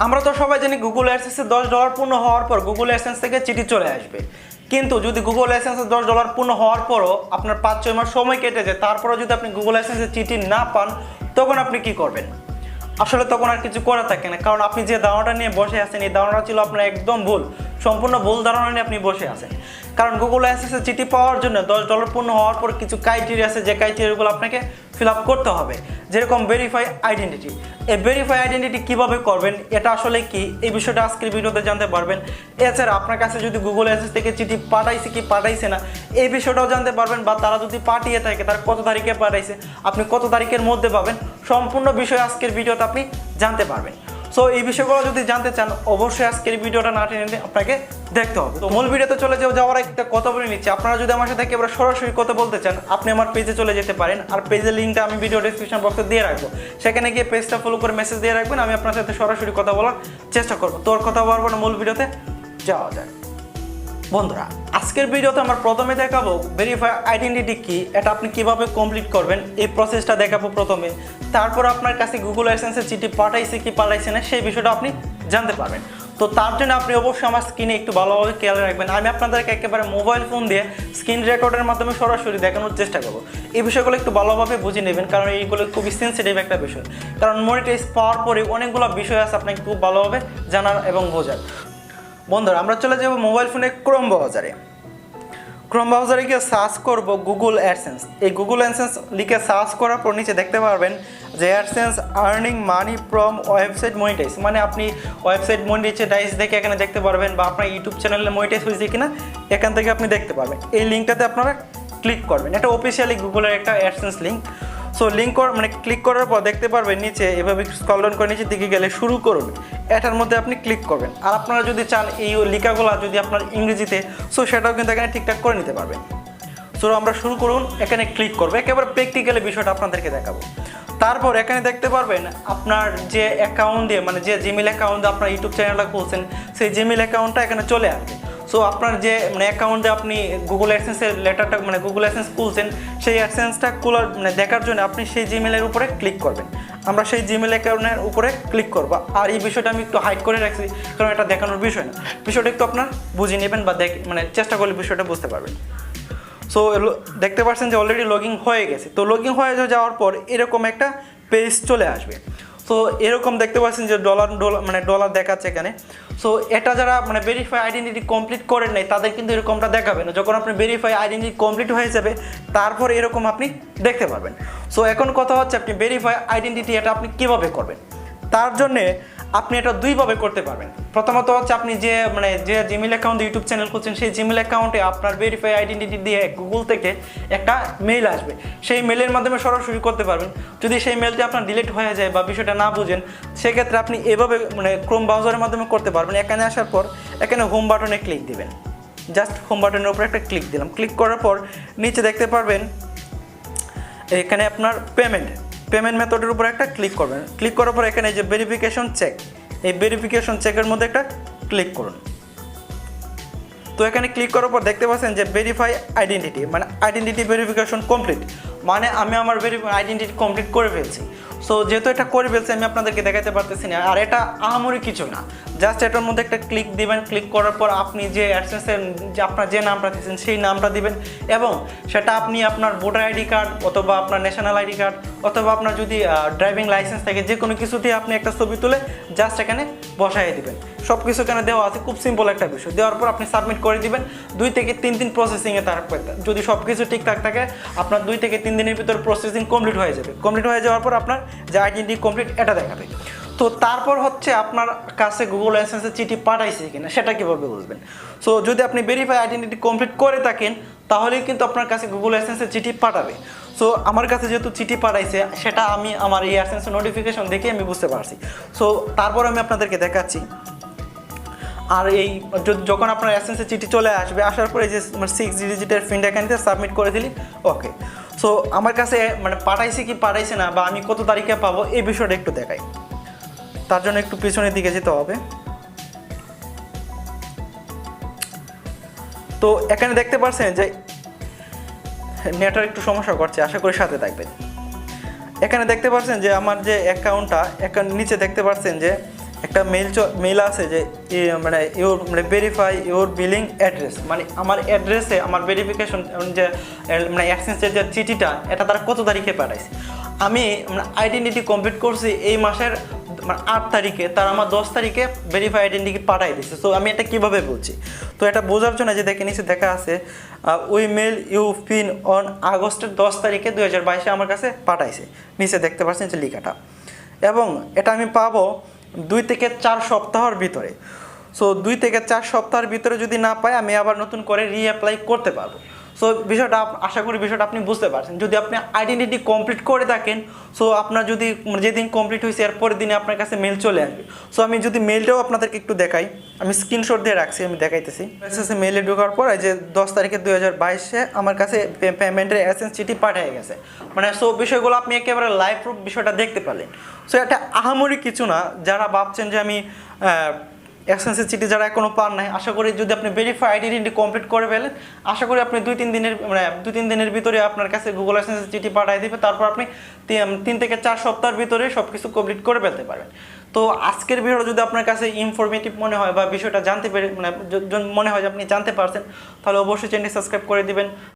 আমরা তো সবাই জানি গুগল অ্যাডসেন্সে $10 পূর্ণ হওয়ার পর গুগল অ্যাডসেন্স থেকে চিঠি চলে আসবে। কিন্তু যদি গুগল অ্যাডসেন্সে $10 পূর্ণ হওয়ার পরও আপনার 5-6 মাস সময় কেটে যায়, তারপরেও যদি আপনি গুগল অ্যাডসেন্সে চিঠি না পান, তখন আপনি কি করবেন? আসলে তখন আর কিছু করা থাকে না, কারণ আপনি যে ধারণাটা নিয়ে বসে আছেন এই ধারণাটা ছিল আপনার একদম ভুল, সম্পূর্ণ ভুল ধারণা নিয়ে আপনি বসে আছেন। কারণ গুগল অ্যাডসেন্সে চিঠি পাওয়ার জন্য $10 পূর্ণ হওয়ার পর কিছু ক্রাইটেরিয়া আছে, যে ক্রাইটেরিয়াগুলো আপনাকে ফিল আপ করতে হবে, যেরকম ভেরিফাই আইডেন্টিটি। এই ভেরিফাই আইডেন্টিটি কীভাবে করবেন, এটা আসলে কি, এই বিষয়টা আজকের ভিডিওতে জানতে পারবেন। এছাড়া আপনার কাছে যদি গুগল অ্যাডসেন্স থেকে চিঠি পাঠাইছে কি পাঠাইছে না এই বিষয়টাও জানতে পারবেন, বা তারা যদি পাঠিয়ে থাকে তারা কত তারিখে পাঠাইছে, আপনি কত তারিখের মধ্যে পাবেন, সম্পূর্ণ বিষয় আজকের ভিডিওতে আপনি জানতে পারবেন। সো এই বিষয়গুলো যদি জানতে চান অবশ্যই আজকের ভিডিওটা না টেনে আপনাকে দেখতে হবে। তো মূল ভিডিওতে চলে যাওয়ার একটা কথা বলে নিচ্ছি, আপনারা যদি আমার সাথে একেবারে সরাসরি কথা বলতে চান আপনি আমার পেজে চলে যেতে পারেন, আর পেজের লিঙ্কটা আমি ভিডিও ডেসক্রিপশন বক্সে দিয়ে রাখবো, সেখানে গিয়ে পেজটা ফলো করে মেসেজ দিয়ে রাখবেন, আমি আপনার সাথে সরাসরি কথা বলার চেষ্টা করবো। তোর কথা বলবো না, মূল ভিডিওতে যাওয়া যায়। বন্ধুরা, আজকের ভিডিওতে আমরা প্রথমে দেখাবো ভেরিফাই আইডেন্টিটি কি, এটা আপনি কিভাবে কমপ্লিট করবেন এই প্রসেসটা দেখাবো প্রথমে। তারপর আপনার কাছে গুগল অ্যাডসেন্সের চিঠি পাঠাইছে কি পাঠাইছে না সেই বিষয়টা আপনি জানতে পারবেন। তো তার জন্য আপনি অবশ্যই আমার স্ক্রিনে একটু ভালোভাবে খেয়াল রাখবেন। আমি আপনাদেরকে একেবারে মোবাইল ফোন দিয়ে স্ক্রিন রেকর্ডের মাধ্যমে সরাসরি দেখানোর চেষ্টা করবো। এই বিষয়গুলো একটু ভালোভাবে বুঝে নেবেন, কারণ এইগুলো খুবই সেন্সিটিভ একটা বিষয়, কারণ মনিটাইজ পাওয়ার পরে অনেকগুলো বিষয় আছে আপনাকে খুব ভালোভাবে জানার এবং বোঝার। বন্ধুরা, আমরা চলে যাব মোবাইল ফোনে ক্রোম ব্রাউজারে গিয়ে সার্চ করব গুগল অ্যাডসেন্স। এই গুগল অ্যাডসেন্স লিখে সার্চ করার পর নিচে দেখতে পারবেন যে AdSense earning money from website monetize, মানে আপনি ওয়েবসাইট মনিটাইজ দেখে এখানে দেখতে পারবেন, বা আপনার ইউটিউব চ্যানেলে মনিটাইজ হয়েছে কিনা এখান থেকে আপনি দেখতে পারবেন। এই লিঙ্কটাতে আপনারা ক্লিক করবেন, এটা অফিসিয়ালি গুগলের একটা অ্যাডসেন্স লিঙ্ক। সো ক্লিক করার পর দেখতে পারবেন নিচে এভাবে স্ক্রল ডাউন করে নিচের দিকে গেলে শুরু করুন, এটার মধ্যে আপনি ক্লিক করবেন। আর আপনারা যদি চান এই লেখাগুলো যদি আপনার ইংরেজিতে, সো সেটাও কিন্তু এখানে ঠিকঠাক করে নিতে পারবেন। সো আমরা শুরু করুন, এখানে ক্লিক করবো, একেবারে প্র্যাকটিক্যালি বিষয়টা আপনাদেরকে দেখাবো। তারপর এখানে দেখতে পারবেন আপনার যে অ্যাকাউন্ট দিয়ে, মানে যে জিমেল অ্যাকাউন্ট দিয়ে আপনার ইউটিউব চ্যানেলটা খুলছেন সেই জিমেল অ্যাকাউন্টটা এখানে চলে আসবে। সো আপনার যে অ্যাকাউন্টে আপনি গুগল অ্যাডসেন্সের লেটারটা গুগল অ্যাডসেন্স খুলছেন, সেই অ্যাডসেন্সটা দেখার জন্য আপনি সেই জিমেলের উপরে ক্লিক করবেন। আমরা সেই জিমেল অ্যাকাউন্টের উপরে ক্লিক করবো। আর এই বিষয়টা আমি একটু হাইড করে রাখছি, কারণ এটা দেখানোর বিষয় না, বিষয়টা একটু আপনার বুঝে নেবেন বা চেষ্টা করলে বিষয়টা বুঝতে পারবেন। সো দেখতে পাচ্ছেন যে অলরেডি লগইন হয়ে গেছে। তো লগইন হয়ে যাওয়ার পর এরকম একটা পেজ চলে আসবে। সো এরকম দেখতে পাচ্ছেন যে ডলার দেখাচ্ছে এখানে। সো এটা যারা ভেরিফাই আইডেন্টিটি কমপ্লিট করেন নাই তাদের কিন্তু এরকমটা দেখাবে না। যখন আপনি ভেরিফাই আইডেন্টিটি কমপ্লিট হয়ে যাবে তারপর এরকম আপনি দেখতে পারবেন। সো এখন কথা হচ্ছে আপনি ভেরিফাই আইডেন্টিটি এটা আপনি কীভাবে করবেন। তার জন্যে আপনি এটা দুইভাবে করতে পারবেন। প্রথমত হচ্ছে আপনি যে জিমেল অ্যাকাউন্ট ইউটিউব চ্যানেল করছেন সেই জিমেল অ্যাকাউন্টে আপনার ভেরিফাই আইডেন্টিটি দিয়ে গুগল থেকে একটা মেইল আসবে, সেই মেলের মাধ্যমে সরাসরি করতে পারবেন। যদি সেই মেলটি আপনার ডিলিট হয়ে যায় বা বিষয়টা না বুঝেন সেক্ষেত্রে আপনি এভাবে ক্রোম ব্রাউজারের মাধ্যমে করতে পারবেন। এখানে আসার পর এখানে হোম বাটনে ক্লিক দিবেন, জাস্ট হোম বাটনের উপরে একটা ক্লিক দিলাম। ক্লিক করার পর নিচে দেখতে পারবেন এখানে আপনার পেমেন্ট মেথডের উপর একটা ক্লিক করবেন। ক্লিক করার পর এখানে যে ভেরিফিকেশন চেক, এই ভেরিফিকেশন চেকের মধ্যে একটা ক্লিক করুন। তো এখানে ক্লিক করার পর দেখতে পাচ্ছেন যে verify identity, identity verification complete, আমি আমার আইডেন্টিটি কমপ্লিট করে ফেলছি। সো যেহেতু এটা করে ফেলছি আমি আপনাদেরকে দেখাতে পারতেছি না, আর এটা আহামরি কিছু না, জাস্ট এটার মধ্যে একটা ক্লিক দিবেন। ক্লিক করার পর আপনি যে অ্যাডসেন্সের যে আপনার যে নামটা দিয়েছেন সেই নামটা দিবেন, এবং সেটা আপনি আপনার ভোটার আইডি কার্ড অথবা আপনার ন্যাশনাল আইডি কার্ড অথবা আপনার যদি ড্রাইভিং লাইসেন্স থাকে যে কোনো কিছু দিয়ে আপনি একটা ছবি তুলে জাস্ট এখানে বসাই দিবেন। সব কিছু এখানে দেওয়া আছে, খুব সিম্পল একটা বিষয়। দেওয়ার পর আপনি সাবমিট করে দিবেন। 2 থেকে 3 দিন প্রসেসিংয়ে, তারপর যদি সব কিছু ঠিকঠাক থাকে আপনার 2 থেকে 3 দিনের ভিতর প্রসেসিং কমপ্লিট হয়ে যাবে। কমপ্লিট হয়ে যাওয়ার পর আপনার যে আইডেন্টিটি কমপ্লিট এটা দেখাবে। তো তারপর হচ্ছে আপনার কাছে গুগল অ্যাডসেন্সের চিঠি পাঠাইছে কিনা সেটা কীভাবে বুঝবেন। সো যদি আপনি ভেরিফাই আইডেন্টিটি কমপ্লিট করে থাকেন তাহলেই কিন্তু আপনার কাছে গুগল অ্যাডসেন্সের চিঠি পাঠাবে। সো আমার কাছে যেহেতু চিঠি পাঠাইছে সেটা আমি আমার এই অ্যাডসেন্সের নোটিফিকেশন দেখে আমি বুঝতে পারছি। সো তারপর আমি আপনাদেরকে দেখাচ্ছি। আর এই যখন আপনার অ্যাডসেন্সের চিঠি চলে আসবে, আসার পরে যে 6 ডিজিটের পিন এখানে সাবমিট করে দিলি ওকে। সো আমার কাছে পাঠাইছে কি পাঠাইছে না বা আমি কত তারিখে পাবো এই বিষয়টা একটু দেখাই। তার জন্য একটু পিছনের দিকে যেতে হবে। তো এখানে দেখতে পাচ্ছেন যে নেটওয়ার্ক একটু সমস্যা করছে, আশা করি সাথে থাকবেন। এখানে দেখতে পাচ্ছেন যে আমার যে অ্যাকাউন্টটা নিচে দেখতে পাচ্ছেন যে একটা মেল আছে যে মানে ইউর মানে ভেরিফাই ইউর বিলিং অ্যাড্রেস, মানে আমার অ্যাড্রেসে আমার ভেরিফিকেশন যে মানে অ্যাডসেন্সের যে চিঠিটা এটা তারা কত তারিখে পাঠাইছে। আমি মানে আইডেন্টিটি কমপ্লিট করছি এই মাসের মানে 8 তারিখে, তার আমার 10 তারিখে ভেরিফাই আইডেন্টিটি পাঠাই দিচ্ছে। সো আমি এটা কীভাবে বলছি, তো এটা বোঝার জন্য যে দেখে নিচে দেখা আছে we mail you PIN on আগস্টের 10 তারিখে 2022 আমার কাছে পাঠাইছে, নিচে দেখতে পাচ্ছেন যে লেখাটা। এবং এটা আমি পাবো 2 থেকে 4 সপ্তাহের ভিতরে। সো 2 থেকে 4 সপ্তাহের ভিতরে যদি না পাই আমি আবার নতুন করে রিঅ্যাপ্লাই করতে পারবো। সো বিষয়টা আশা করি বিষয়টা আপনি বুঝতে পারছেন। যদি আপনি আইডেন্টিটি কমপ্লিট করে থাকেন, সো আপনার যদি যেদিন কমপ্লিট হয়েছে এর পরের দিনে আপনার কাছে মেল চলে আসবে। সো আমি যদি মেলটাও আপনাদেরকে একটু দেখাই, আমি স্ক্রিনশট দিয়ে রাখছি, আমি দেখাইতেছি। মেলে ঢোকার পর যে 10 তারিখে 2022 আমার কাছে পেমেন্টের এসএনএস চিঠি পাঠিয়ে গেছে, মানে সো বিষয়গুলো আপনি একেবারে লাইভ প্রুফ বিষয়টা দেখতে পেলেন। সো এটা আহামরি কিছু না। যারা ভাবছেন যে আমি এসএনএস চিঠি যারা এখনো পান নাই, আশা করি যদি আপনি ভেরিফাই আইডেন্টিটি কমপ্লিট করে ফেলেন, আশা করি আপনি 2-3 দিনের ভিতরে আপনার কাছে গুগল এসএনএস চিঠি পাঠিয়ে দিবে। তারপর আপনি 3 থেকে 4 সপ্তাহের ভিতরে সব কিছু কমপ্লিট করে ফেলতে পারবেন। তো আজকের ভিডিও যদি আপনার কাছে ইনফরমেটিভ মনে হয় বা বিষয়টা জানতে পেরে মানে মনে হয় যে আপনি জানতে পারছেন, তাহলে অবশ্যই চ্যানেলটি সাবস্ক্রাইব করে দিবেন।